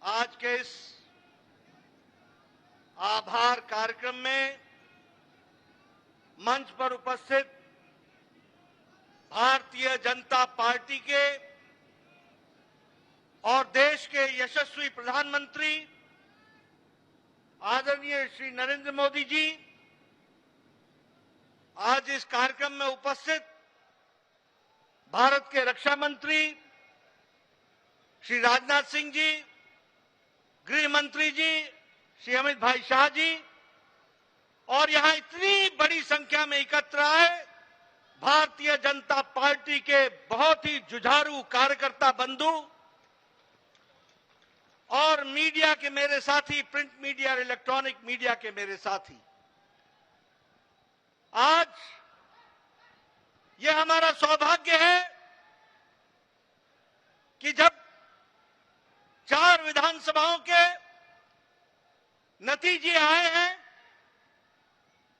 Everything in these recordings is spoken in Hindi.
आज के इस आभार कार्यक्रम में मंच पर उपस्थित भारतीय जनता पार्टी के और देश के यशस्वी प्रधानमंत्री आदरणीय श्री नरेंद्र मोदी जी, आज इस कार्यक्रम में उपस्थित भारत के रक्षा मंत्री श्री राजनाथ सिंह जी, गृह मंत्री जी श्री अमित भाई शाह जी, और यहां इतनी बड़ी संख्या में एकत्र आए भारतीय जनता पार्टी के बहुत ही जुझारू कार्यकर्ता बंधु और मीडिया के मेरे साथी, प्रिंट मीडिया और इलेक्ट्रॉनिक मीडिया के मेरे साथी, आज यह हमारा सौभाग्य है कि जब 4 विधानसभाओं के नतीजे आए हैं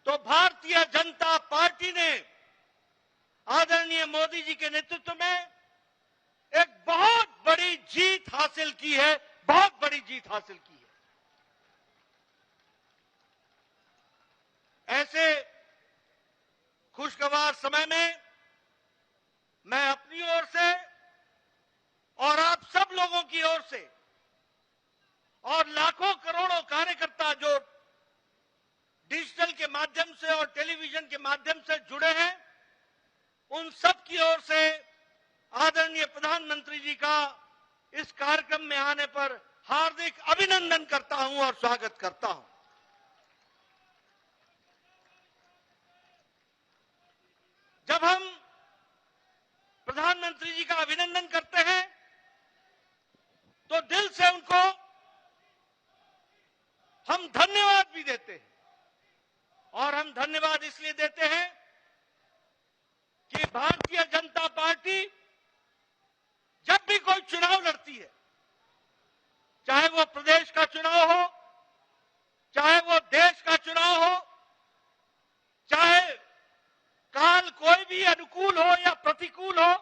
तो भारतीय जनता पार्टी ने आदरणीय मोदी जी के नेतृत्व में एक बहुत बड़ी जीत हासिल की है, बहुत बड़ी जीत हासिल की है। ऐसे खुशगवार समय में मैं अपनी ओर से और आप सब लोगों की ओर से और लाखों करोड़ों कार्यकर्ता जो डिजिटल के माध्यम से और टेलीविजन के माध्यम से जुड़े हैं, उन सब की ओर से आदरणीय प्रधानमंत्री जी का इस कार्यक्रम में आने पर हार्दिक अभिनंदन करता हूं और स्वागत करता हूं। जब हम प्रधानमंत्री जी का अभिनंदन करते हैं तो दिल से उनको हम धन्यवाद भी देते हैं, और हम धन्यवाद इसलिए देते हैं कि भारतीय जनता पार्टी जब भी कोई चुनाव लड़ती है, चाहे वो प्रदेश का चुनाव हो, चाहे वो देश का चुनाव हो, चाहे काल कोई भी अनुकूल हो या प्रतिकूल हो,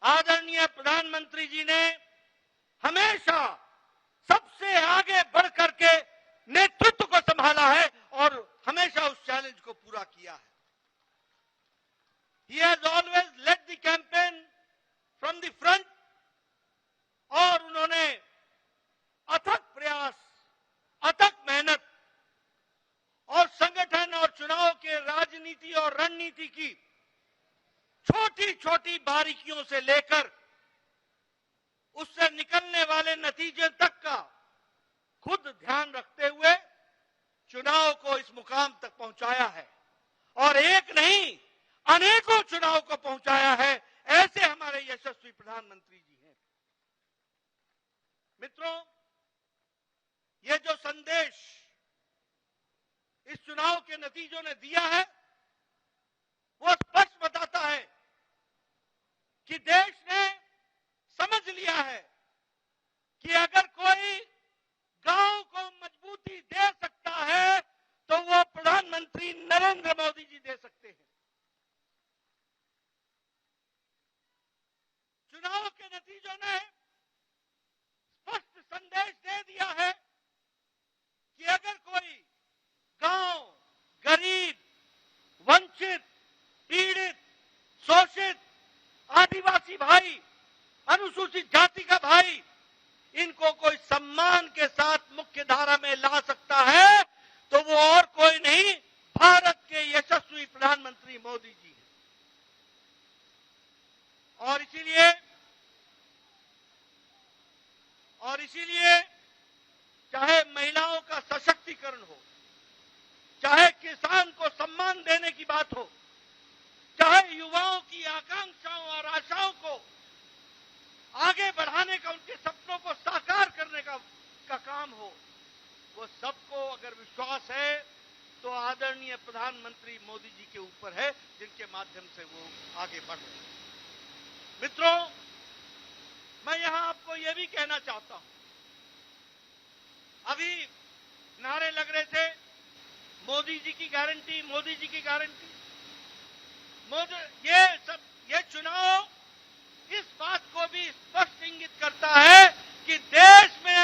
आदरणीय प्रधानमंत्री जी ने हमेशा सबसे आगे बढ़ करके नेतृत्व को संभाला है और हमेशा उस चैलेंज को पूरा किया है। He has always led the campaign from the front, और उन्होंने अथक प्रयास, अथक मेहनत और संगठन और चुनाव के राजनीति और रणनीति की छोटी छोटी बारीकियों से लेकर उससे निकलने वाले नतीजे तक का खुद ध्यान रखते हुए चुनाव को इस मुकाम तक पहुंचाया है, और एक नहीं अनेकों चुनाव को पहुंचाया है। ऐसे हमारे यशस्वी प्रधानमंत्री जी हैं। मित्रों, ये जो संदेश इस चुनाव के नतीजों ने दिया है वो स्पष्ट बताता है कि देश ने समझ लिया है कि अगर कोई गांव को मजबूती दे सकता है तो वो प्रधानमंत्री नरेंद्र मोदी जी दे सकते हैं। चुनाव के नतीजों ने स्पष्ट संदेश दे दिया है कि अगर कोई गांव, गरीब, वंचित, पीड़ित, शोषित, आदिवासी भाई, अनुसूचित जाति का भाई, इनको कोई सम्मान के साथ मुख्य धारा में ला सकता है तो वो और कोई नहीं, भारत के यशस्वी प्रधानमंत्री मोदी जी हैं। और इसीलिए चाहे महिलाओं का सशक्तिकरण हो, चाहे किसान को सम्मान देने की बात हो, चाहे युवाओं की आकांक्षाओं और आशाओं को आगे बढ़ाने का, उनके सपनों को साकार करने का काम हो, वो सबको अगर विश्वास है तो आदरणीय प्रधानमंत्री मोदी जी के ऊपर है, जिनके माध्यम से वो आगे बढ़ रहे हैं। मित्रों, मैं यहां आपको यह भी कहना चाहता हूं, अभी नारे लग रहे थे मोदी जी की गारंटी, मोदी जी की गारंटी। ये चुनाव इस बात को भी स्पष्ट इंगित करता है कि देश में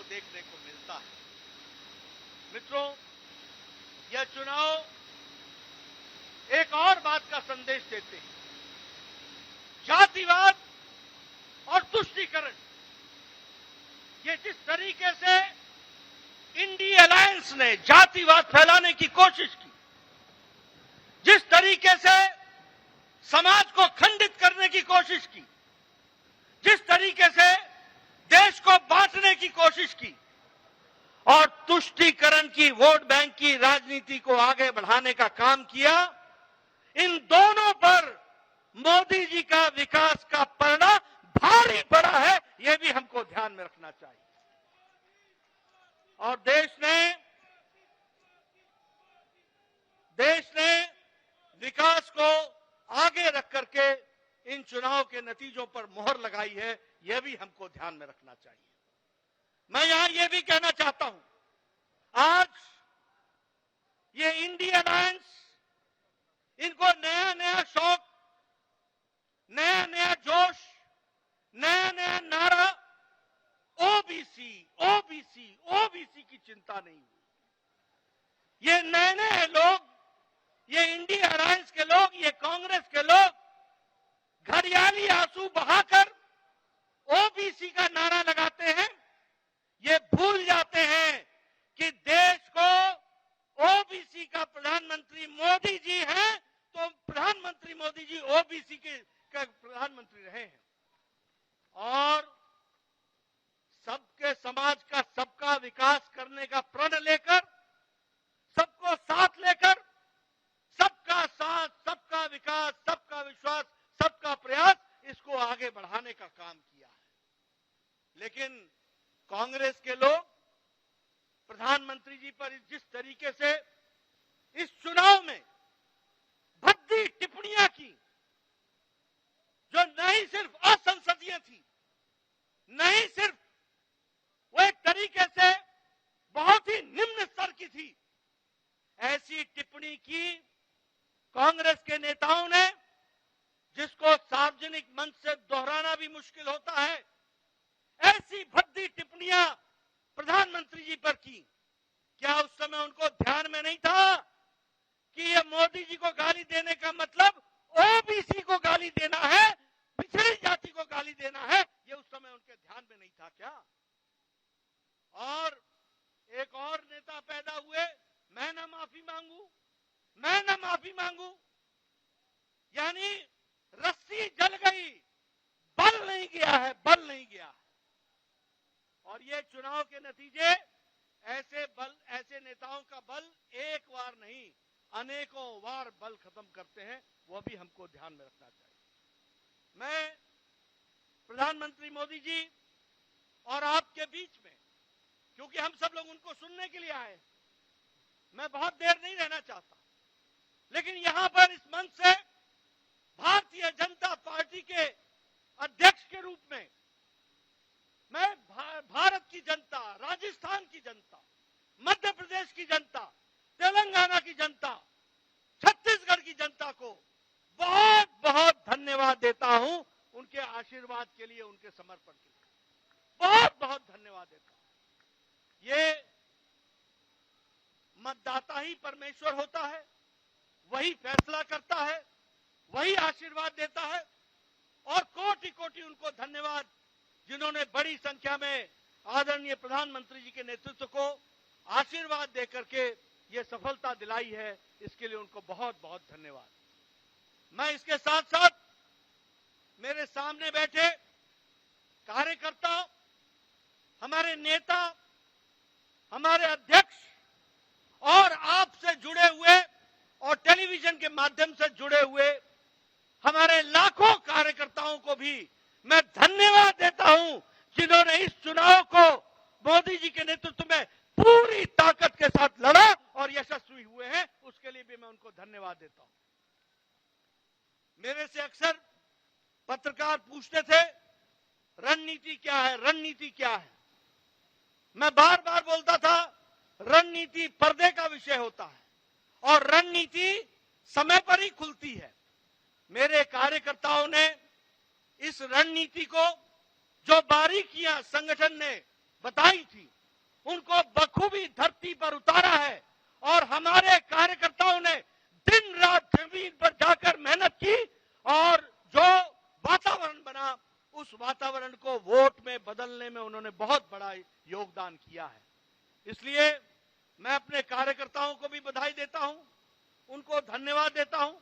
देखने को मिलता है। मित्रों, यह चुनाव एक और बात का संदेश देते हैं। जातिवाद और तुष्टीकरण, ये जिस तरीके से इंडिया अलायंस ने जातिवाद फैलाने की कोशिश की, जिस तरीके से समाज को खंडित करने की कोशिश की, जिस तरीके से देश को बांटने की कोशिश की और तुष्टीकरण की, वोट बैंक की राजनीति को आगे बढ़ाने का काम किया, इन दोनों पर मोदी जी का विकास का परिणाम भारी पड़ा है। यह भी हमको ध्यान में रखना चाहिए। और देश ने विकास को आगे रख करके इन चुनाव के नतीजों पर मोहर लगाई है। यह भी हमको ध्यान में रखना चाहिए। मैं यहां यह भी कहना चाहता हूं, आज ये इंडिया अलायंस, इनको नया नया शौक, नया नया जोश, नया नया नारा, ओबीसी ओबीसी ओबीसी की चिंता नहीं हुई। ये नए नए लोग, ये इंडिया अलायंस के लोग, ये कांग्रेस के लोग घड़ियाली आंसू बहाकर ओबीसी का नारा लगाते हैं। ये भूल जाते हैं कि देश को ओबीसी का प्रधानमंत्री मोदी जी हैं, तो प्रधानमंत्री मोदी जी ओबीसी के प्रधानमंत्री रहे हैं। और सबके समाज का, सबका विकास करने का प्रण लेकर, सबको साथ लेकर, सबका साथ, सबका विकास, सबका विश्वास, सबका प्रयास, इसको आगे बढ़ाने का काम किया है। लेकिन कांग्रेस के लोग प्रधानमंत्री जी पर जिस तरीके से इस चुनाव में भद्दी टिप्पणियां की, जो नहीं सिर्फ असंसदीय थी, नहीं सिर्फ वो एक तरीके से बहुत ही निम्न स्तर की थी, ऐसी टिप्पणी की कांग्रेस के नेताओं ने, जिसको सार्वजनिक मंच से दोहराना भी मुश्किल होता है। ऐसी भद्दी टिप्पणियां प्रधानमंत्री जी पर की। क्या उस समय उनको ध्यान में नहीं था कि ये मोदी जी को गाली देने का मतलब ओबीसी को गाली देना है, पिछड़ी जाति को गाली देना है? ये उस समय उनके ध्यान में नहीं था क्या? और एक और नेता पैदा हुए, मैं ना माफी मांगू, मैं ना माफी मांगू, यानी रस्सी जल गई, बल नहीं गया है, बल नहीं गया है। और ये चुनाव के नतीजे ऐसे नेताओं का बल एक बार नहीं, अनेकों बार बल खत्म करते हैं। वो भी हमको ध्यान में रखना चाहिए। मैं प्रधानमंत्री मोदी जी और आपके बीच में, क्योंकि हम सब लोग उनको सुनने के लिए आए, मैं बहुत देर नहीं रहना चाहता, लेकिन यहां पर इस मंच से भारतीय जनता पार्टी के अध्यक्ष के रूप में मैं भारत की जनता, राजस्थान की जनता, मध्य प्रदेश की जनता, तेलंगाना की जनता, छत्तीसगढ़ की जनता को बहुत बहुत धन्यवाद देता हूं। उनके आशीर्वाद के लिए, उनके समर्पण के लिए बहुत बहुत धन्यवाद देता हूं। ये मतदाता ही परमेश्वर होता है, वही फैसला करता है, वही आशीर्वाद देता है। और कोटि कोटि उनको धन्यवाद, जिन्होंने बड़ी संख्या में आदरणीय प्रधानमंत्री जी के नेतृत्व को आशीर्वाद देकर के ये सफलता दिलाई है। इसके लिए उनको बहुत बहुत धन्यवाद। मैं इसके साथ साथ मेरे सामने बैठे कार्यकर्ता, हमारे नेता, हमारे अध्यक्ष और आपसे जुड़े हुए और टेलीविजन के माध्यम से जुड़े हुए हमारे लाखों कार्यकर्ताओं को भी मैं धन्यवाद देता हूं, जिन्होंने इस चुनाव को मोदी जी के नेतृत्व में पूरी ताकत के साथ लड़ा और यशस्वी हुए हैं। उसके लिए भी मैं उनको धन्यवाद देता हूं। मेरे से अक्सर पत्रकार पूछते थे, रणनीति क्या है, रणनीति क्या है? मैं बार बार बोलता था, रणनीति पर्दे का विषय होता है और रणनीति समय पर ही खुलती है। मेरे कार्यकर्ताओं ने इस रणनीति को, जो बारीकियां संगठन ने बताई थी, उनको बखूबी धरती पर उतारा है और हमारे कार्यकर्ताओं ने दिन रात जमीन पर जाकर मेहनत की और जो वातावरण बना उस वातावरण को वोट में बदलने में उन्होंने बहुत बड़ा योगदान किया है। इसलिए मैं अपने कार्यकर्ताओं को भी बधाई देता हूं, उनको धन्यवाद देता हूं।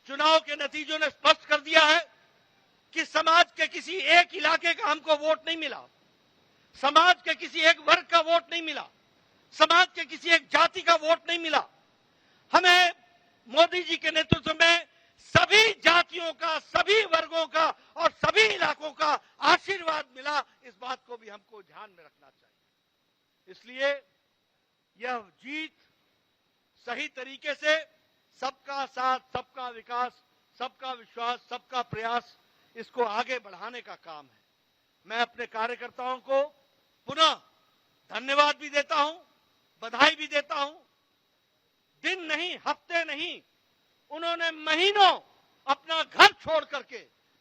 चुनाव के नतीजों ने स्पष्ट कर दिया है कि समाज के किसी एक इलाके का हमको वोट नहीं मिला, समाज के किसी एक वर्ग का वोट नहीं मिला, समाज के किसी एक जाति का वोट नहीं मिला। हमें मोदी जी के नेतृत्व में सभी जातियों का, सभी वर्गों का और सभी इलाकों का आशीर्वाद मिला। इस बात को भी हमको ध्यान में रखना चाहिए। इसलिए यह जीत सही तरीके से सबका साथ, सबका विकास, सबका विश्वास, सबका प्रयास, इसको आगे बढ़ाने का काम है। मैं अपने कार्यकर्ताओं को पुनः धन्यवाद भी देता हूं, बधाई भी देता हूं। दिन नहीं, हफ्ते नहीं, उन्होंने महीनों अपना घर छोड़ करके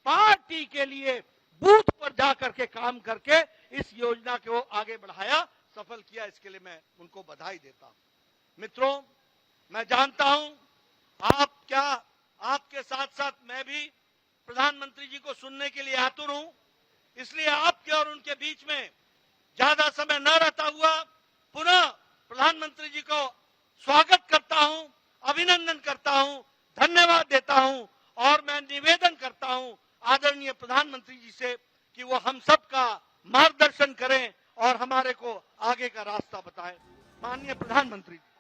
पार्टी के लिए बूथ पर जाकर के काम करके इस योजना को आगे बढ़ाया, सफल किया। इसके लिए मैं उनको बधाई देता हूं। मित्रों, मैं जानता हूं आपके साथ साथ मैं भी प्रधानमंत्री जी को सुनने के लिए आतुर हूं। इसलिए आपके और उनके बीच में ज्यादा समय न रहता हुआ पुनः प्रधानमंत्री जी को स्वागत करता हूं, अभिनंदन करता हूं, धन्यवाद देता हूं और मैं निवेदन करता हूं आदरणीय प्रधानमंत्री जी से कि वो हम सबका मार्गदर्शन करें और हमारे को आगे का रास्ता बताएं। माननीय प्रधानमंत्री जी।